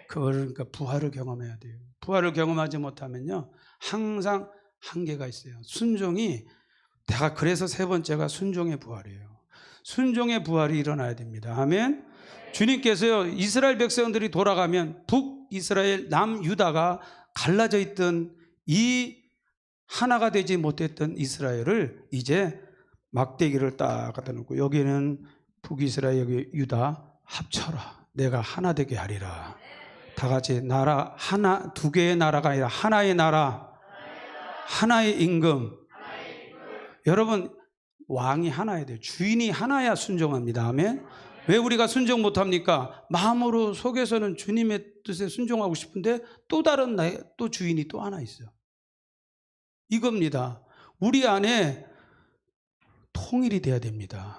그러니까 부활을 경험해야 돼요. 부활을 경험하지 못하면요, 항상 한계가 있어요. 순종이, 내가 그래서 세 번째가 순종의 부활이에요. 순종의 부활이 일어나야 됩니다. 아멘. 주님께서요, 이스라엘 백성들이 돌아가면 북이스라엘, 남유다가 갈라져 있던 이 하나가 되지 못했던 이스라엘을 이제 막대기를 딱 갖다 놓고, 여기는 북이스라엘, 여기 유다 합쳐라. 내가 하나 되게 하리라. 다 같이 나라 하나, 두 개의 나라가 아니라 하나의 나라, 하나의 임금. 여러분, 왕이 하나야 돼요. 주인이 하나야 순종합니다. 아멘. 왜 우리가 순종 못합니까? 마음으로 속에서는 주님의 뜻에 순종하고 싶은데 또 다른 또 주인이 또 하나 있어요. 이겁니다. 우리 안에 통일이 돼야 됩니다.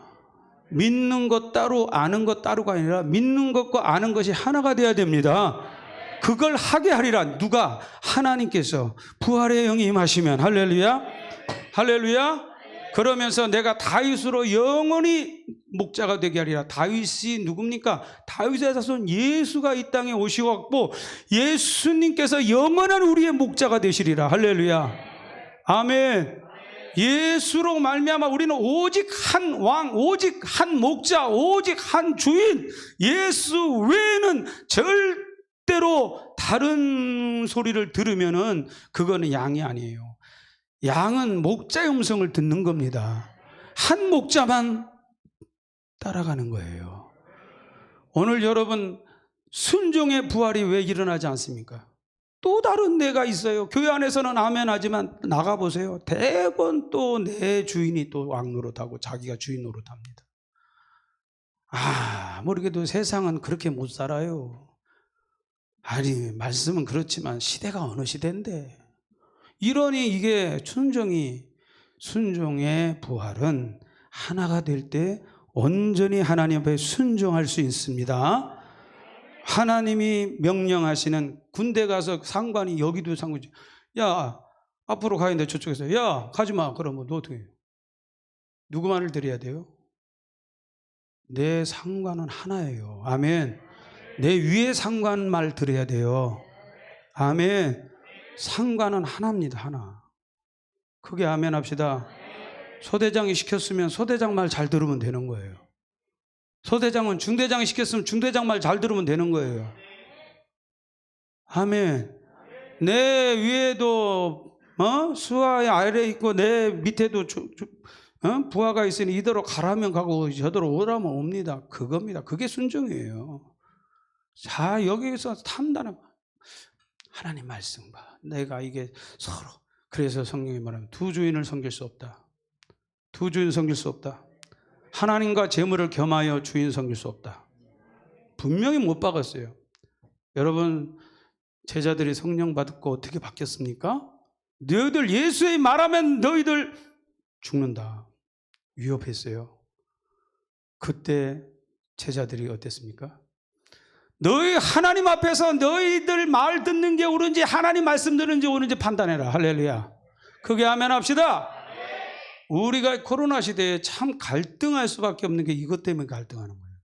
믿는 것 따로 아는 것 따로가 아니라 믿는 것과 아는 것이 하나가 돼야 됩니다. 그걸 하게 하리라. 누가? 하나님께서 부활의 영이 임하시면. 할렐루야. 할렐루야. 그러면서 내가 다윗으로 영원히 목자가 되게 하리라. 다윗이 누굽니까? 다윗의 자손 예수가 이 땅에 오시고 예수님께서 영원한 우리의 목자가 되시리라. 할렐루야. 아멘. 예수로 말미암아 우리는 오직 한 왕, 오직 한 목자, 오직 한 주인, 예수 외에는 절대로 다른 소리를 들으면은 그거는 양이 아니에요. 양은 목자의 음성을 듣는 겁니다. 한 목자만 따라가는 거예요. 오늘 여러분, 순종의 부활이 왜 일어나지 않습니까? 또 다른 내가 있어요. 교회 안에서는 아멘 하지만 나가보세요. 대번 또 내 주인이 또 왕 노릇하고 자기가 주인 노릇합니다. 모르게도 세상은 그렇게 못 살아요. 아니, 말씀은 그렇지만 시대가 어느 시대인데. 이러니 이게 순종의 부활은 하나가 될 때 온전히 하나님 앞에 순종할 수 있습니다. 하나님이 명령하시는, 군대 가서 상관이, 여기도 상관이지, 야 앞으로 가야 되는데 저쪽에서 야 가지마. 그러면 너 어떻게 해요? 누구 말을 들어야 돼요? 내 상관은 하나예요. 아멘. 내 위에 상관 말 들어야 돼요. 아멘. 상관은 하나입니다. 하나. 크게 아멘 합시다. 소대장이 시켰으면 소대장 말 잘 들으면 되는 거예요. 소대장은 중대장이 시켰으면 중대장 말 잘 들으면 되는 거예요. 아멘. 내 위에도 수하의 아래에 있고 내 밑에도 부하가 있으니 이대로 가라면 가고 저대로 오라면 옵니다. 그겁니다. 그게 순종이에요. 자, 여기서 탐나는 하나님 말씀 봐. 내가 이게 서로, 그래서 성경이 말하면 두 주인을 섬길 수 없다. 두 주인 섬길 수 없다. 하나님과 재물을 겸하여 주인 섬길 수 없다. 분명히 못 박았어요. 여러분, 제자들이 성령 받고 어떻게 바뀌었습니까? 너희들 예수의 말하면 너희들 죽는다. 위협했어요. 그때 제자들이 어땠습니까? 너희 하나님 앞에서 너희들 말 듣는 게 옳은지 하나님 말씀 듣는지 옳은지 판단해라. 할렐루야. 그게 아멘 합시다. 우리가 코로나 시대에 참 갈등할 수밖에 없는 게 이것 때문에 갈등하는 거예요.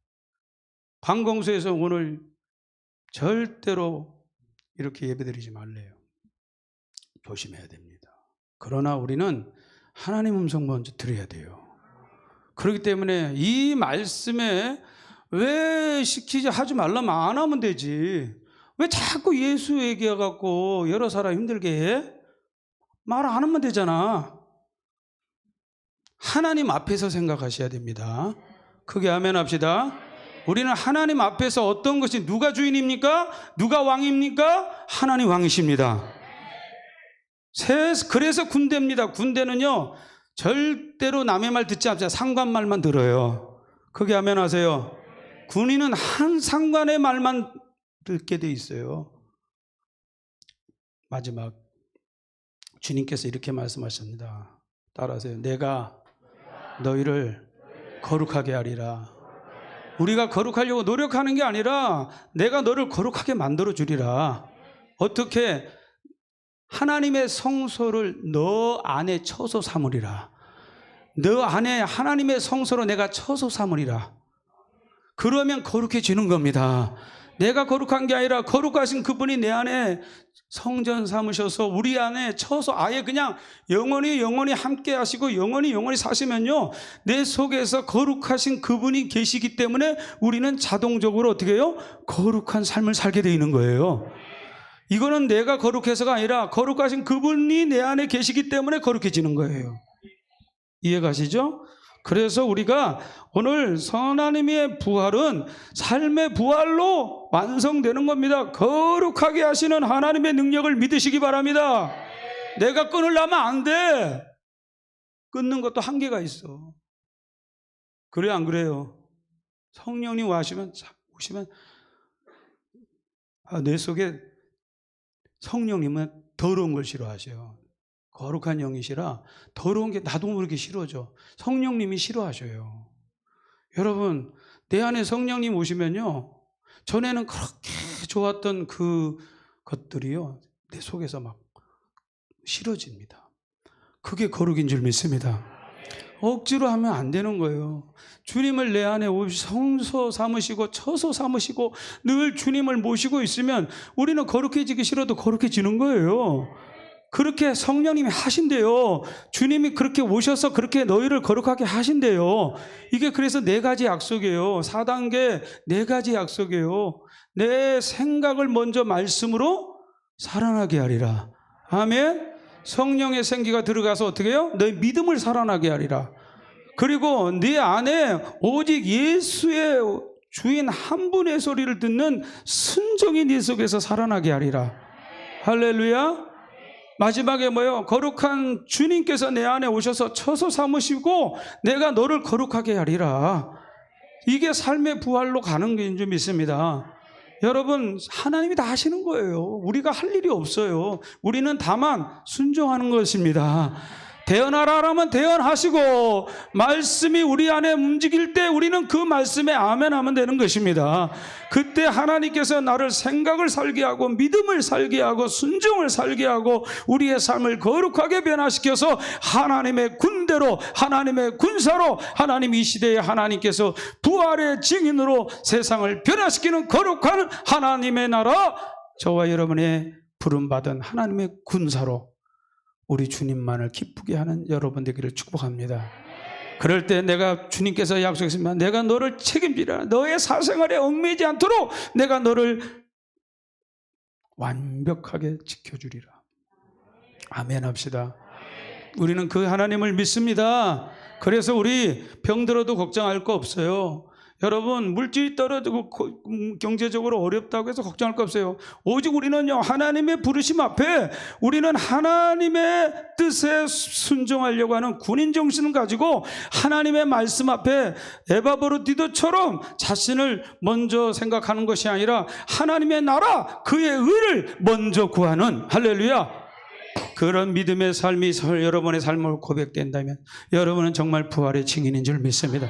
관공서에서 오늘 절대로 이렇게 예배드리지 말래요. 조심해야 됩니다. 그러나 우리는 하나님 음성 먼저 들어야 돼요. 그렇기 때문에 이 말씀에 왜 시키지 하지 말라면 안 하면 되지. 왜 자꾸 예수 얘기해갖고 여러 사람 힘들게 해? 말 안 하면 되잖아. 하나님 앞에서 생각하셔야 됩니다. 크게 아멘 합시다. 우리는 하나님 앞에서 어떤 것이, 누가 주인입니까? 누가 왕입니까? 하나님 왕이십니다. 그래서 군대입니다. 군대는요 절대로 남의 말 듣지 않습니다. 상관 말만 들어요. 크게 아멘 하세요. 군인은 한 상관의 말만 듣게 돼 있어요. 마지막 주님께서 이렇게 말씀하십니다. 따라하세요. 내가 너희를 거룩하게 하리라. 우리가 거룩하려고 노력하는 게 아니라 내가 너를 거룩하게 만들어 주리라. 어떻게? 하나님의 성소를 너 안에 처소 삼으리라. 너 안에 하나님의 성소로 내가 처소 삼으리라. 그러면 거룩해지는 겁니다. 내가 거룩한 게 아니라 거룩하신 그분이 내 안에 성전 삼으셔서 우리 안에 처소 아예 그냥 영원히 함께 하시고 영원히 사시면요, 내 속에서 거룩하신 그분이 계시기 때문에 우리는 자동적으로 어떻게 해요? 거룩한 삶을 살게 되어 있는 거예요. 이거는 내가 거룩해서가 아니라 거룩하신 그분이 내 안에 계시기 때문에 거룩해지는 거예요. 이해가시죠? 그래서 우리가 오늘 하나님의 부활은 삶의 부활로 완성되는 겁니다. 거룩하게 하시는 하나님의 능력을 믿으시기 바랍니다. 내가 끊으려면 안 돼. 끊는 것도 한계가 있어. 그래요, 안 그래요? 성령님 오시면 내 속에 성령님은 더러운 걸 싫어하셔요. 거룩한 영이시라 더러운 게 나도 모르게 싫어져. 성령님이 싫어하셔요. 여러분, 내 안에 성령님 오시면요, 전에는 그렇게 좋았던 그 것들이요, 내 속에서 막 싫어집니다. 그게 거룩인 줄 믿습니다. 억지로 하면 안 되는 거예요. 주님을 내 안에 성소 삼으시고 처소 삼으시고 늘 주님을 모시고 있으면 우리는 거룩해지기 싫어도 거룩해지는 거예요. 그렇게 성령님이 하신대요. 주님이 그렇게 오셔서 그렇게 너희를 거룩하게 하신대요. 이게 그래서 4가지 약속이에요. 4단계 4가지 약속이에요. 내 생각을 먼저 말씀으로 살아나게 하리라. 아멘. 성령의 생기가 들어가서 어떻게 해요? 너희 믿음을 살아나게 하리라. 그리고 네 안에 오직 예수의 주인 한 분의 소리를 듣는 순종이 네 속에서 살아나게 하리라. 할렐루야. 마지막에 뭐예요? 거룩한 주님께서 내 안에 오셔서 처소 삼으시고 내가 너를 거룩하게 하리라. 이게 삶의 부활로 가는 게 줄 믿습니다. 여러분, 하나님이 다 하시는 거예요. 우리가 할 일이 없어요. 우리는 다만 순종하는 것입니다. 대언하라면 대언하시고 말씀이 우리 안에 움직일 때 우리는 그 말씀에 아멘 하면 되는 것입니다. 그때 하나님께서 나를 생각을 살게 하고 믿음을 살게 하고 순종을 살게 하고 우리의 삶을 거룩하게 변화시켜서 하나님의 군대로, 하나님의 군사로, 하나님 이 시대에 하나님께서 부활의 증인으로 세상을 변화시키는 거룩한 하나님의 나라, 저와 여러분의 부름받은 하나님의 군사로 우리 주님만을 기쁘게 하는 여러분 되기를 축복합니다. 그럴 때 내가 주님께서 약속했습니다. 내가 너를 책임지라. 너의 사생활에 얽매이지 않도록 내가 너를 완벽하게 지켜주리라. 아멘 합시다. 우리는 그 하나님을 믿습니다. 그래서 우리 병들어도 걱정할 거 없어요. 여러분, 물질이 떨어지고 경제적으로 어렵다고 해서 걱정할 거 없어요. 오직 우리는요, 하나님의 부르심 앞에 우리는 하나님의 뜻에 순종하려고 하는 군인 정신을 가지고 하나님의 말씀 앞에 에바브로디도처럼 자신을 먼저 생각하는 것이 아니라 하나님의 나라, 그의 의를 먼저 구하는, 할렐루야, 그런 믿음의 삶이 여러분의 삶으로 고백된다면 여러분은 정말 부활의 증인인 줄 믿습니다.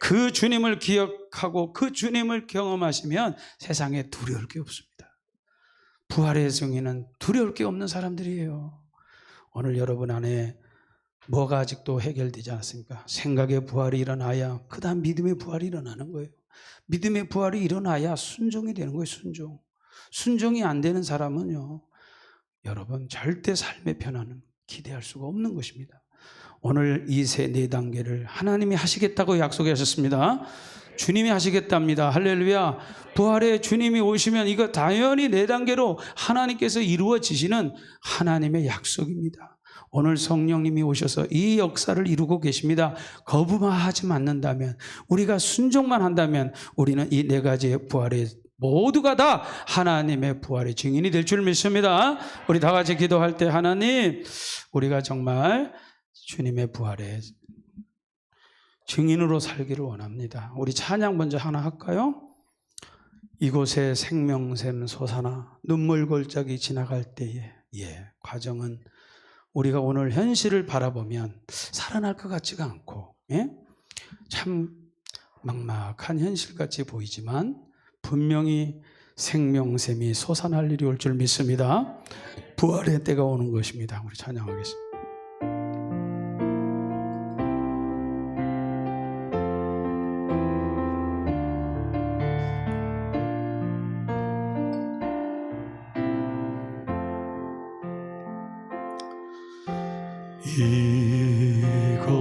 그 주님을 기억하고 그 주님을 경험하시면 세상에 두려울 게 없습니다. 부활의 증인은 두려울 게 없는 사람들이에요. 오늘 여러분 안에 뭐가 아직도 해결되지 않았습니까? 생각의 부활이 일어나야 그 다음 믿음의 부활이 일어나는 거예요. 믿음의 부활이 일어나야 순종이 되는 거예요. 순종이 안 되는 사람은요, 여러분 절대 삶의 변화는 기대할 수가 없는 것입니다. 오늘 이 4단계를 하나님이 하시겠다고 약속하셨습니다. 주님이 하시겠답니다. 할렐루야. 부활의 주님이 오시면 이거 당연히 4단계로 하나님께서 이루어지시는 하나님의 약속입니다. 오늘 성령님이 오셔서 이 역사를 이루고 계십니다. 거부만 하지 않는다면, 우리가 순종만 한다면 우리는 이 4가지의 부활의 모두가 다 하나님의 부활의 증인이 될 줄 믿습니다. 우리 다 같이 기도할 때, 하나님, 우리가 정말 주님의 부활에 증인으로 살기를 원합니다. 우리 찬양 먼저 하나 할까요? 이곳에 생명샘 솟아나 눈물 골짜기 지나갈 때에 과정은 우리가 오늘 현실을 바라보면 살아날 것 같지가 않고 참 막막한 현실같이 보이지만 분명히 생명샘이 솟아날 일이 올 줄 믿습니다. 부활의 때가 오는 것입니다. 우리 찬양하겠습니다.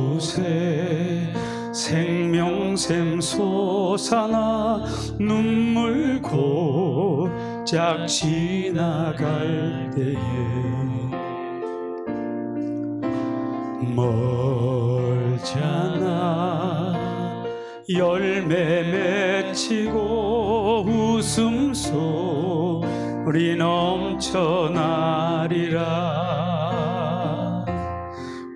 이곳에 생명샘 솟아나 눈물 골짝 지나갈 때에 멀잖아 열매 맺히고 웃음소리 넘쳐나리라.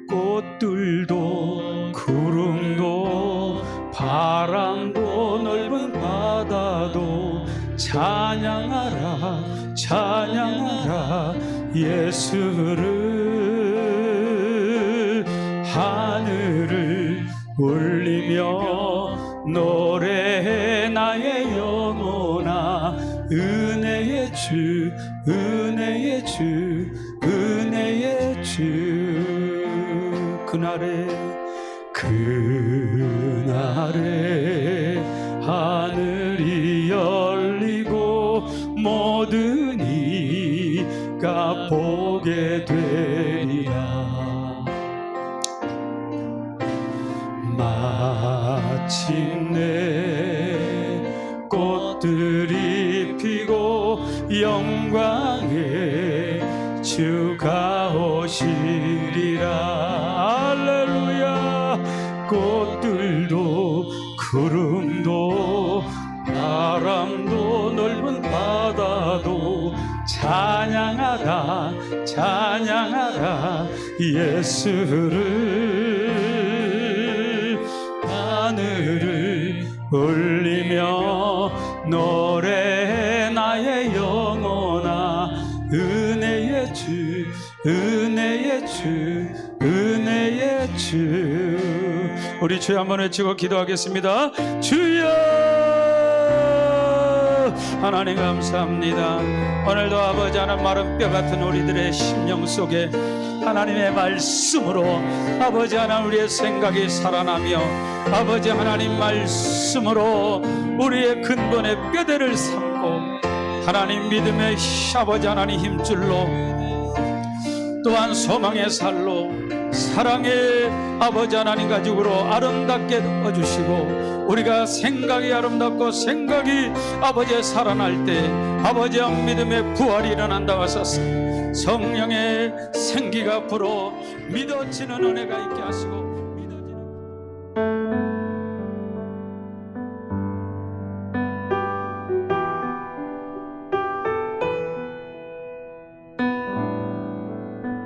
꽃들도 구름도 바람도 넓은 바다도 찬양하라 찬양하라 예수를. 하늘을 울리며 노래해 나의 영혼아 은혜의 주 은혜의 주 은혜의 주. 그날에 하늘이 열리고 모든 이가 보게 되리라. 마침내 꽃들이 피고 영광의 주가 오시리라. 할렐루야. 꽃들도 구름도 바람도 넓은 바다도 찬양하라 찬양하라 예수를. 하늘을 울리며 노래해 나의 영혼아 은혜의 주 은혜의 주 은혜의 주. 우리 주여 한번 외치고 기도하겠습니다. 주여 하나님 감사합니다. 오늘도 아버지 하나님 마른 뼈 같은 우리들의 심령 속에 하나님의 말씀으로 아버지 하나님 우리의 생각이 살아나며 아버지 하나님 말씀으로 우리의 근본의 뼈대를 삼고 하나님 믿음의 아버지 하나님 힘줄로 또한 소망의 살로 사랑의 아버지 하나님 가지고로 아름답게 넣어주시고 우리가 생각이 아름답고 생각이 아버지의 살아날 때 아버지의 믿음의 부활이 일어난다 하소서. 성령의 생기가 불어 믿어지는 은혜가 있게 하시고